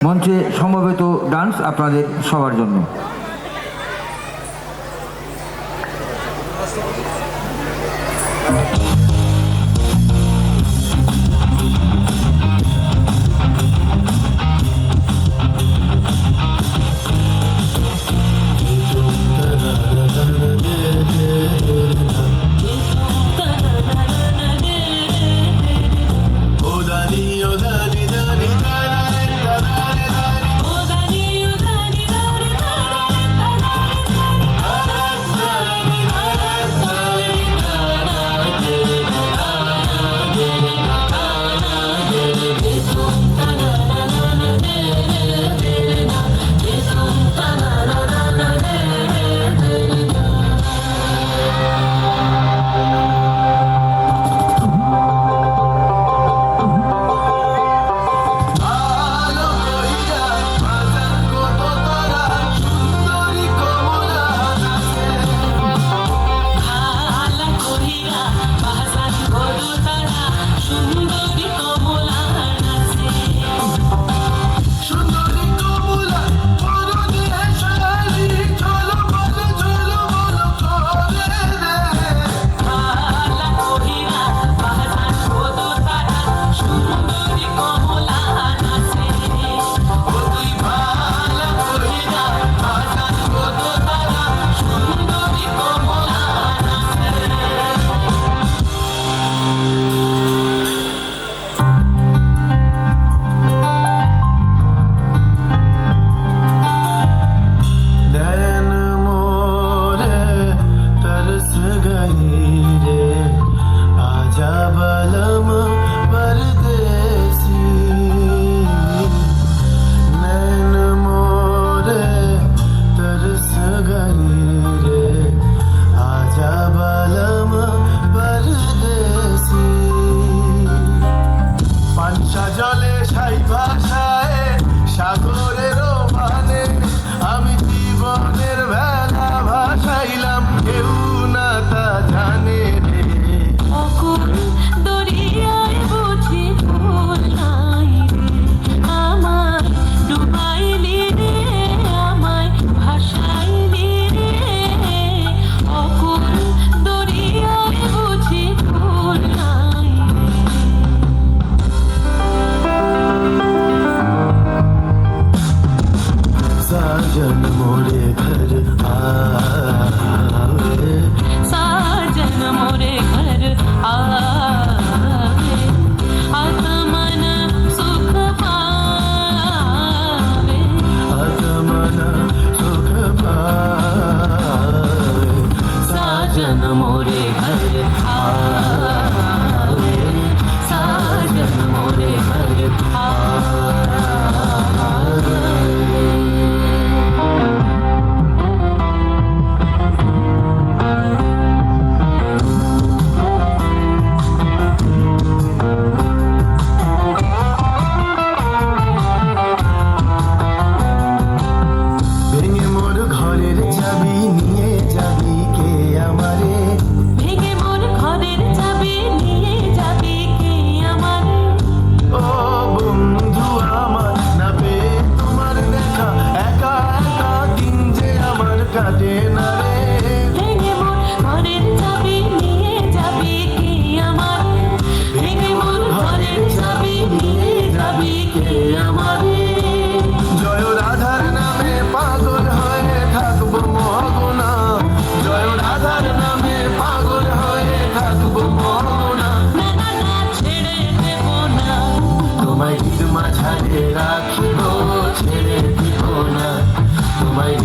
মঞ্চে সমবেত ডান্স আপনাদের সবার জন্য। साजन मोरे घर आवे, साजन मोरे घर आवे, आत्मन सुख पावे, आत्मन सुख पावे, साजन मोरे घर आवे, साजन मोरे घर आवे। জয় রাধার নামে পাগল হয়ে থাকবো মহগুনা, জয় রাধার নামে পাগল হয়ে থাকবো মহগুনা, ছেড়ে দেব না তোমায় হৃদ মাঝারে রাখিব, ছেড়ে দিব না তোমায়।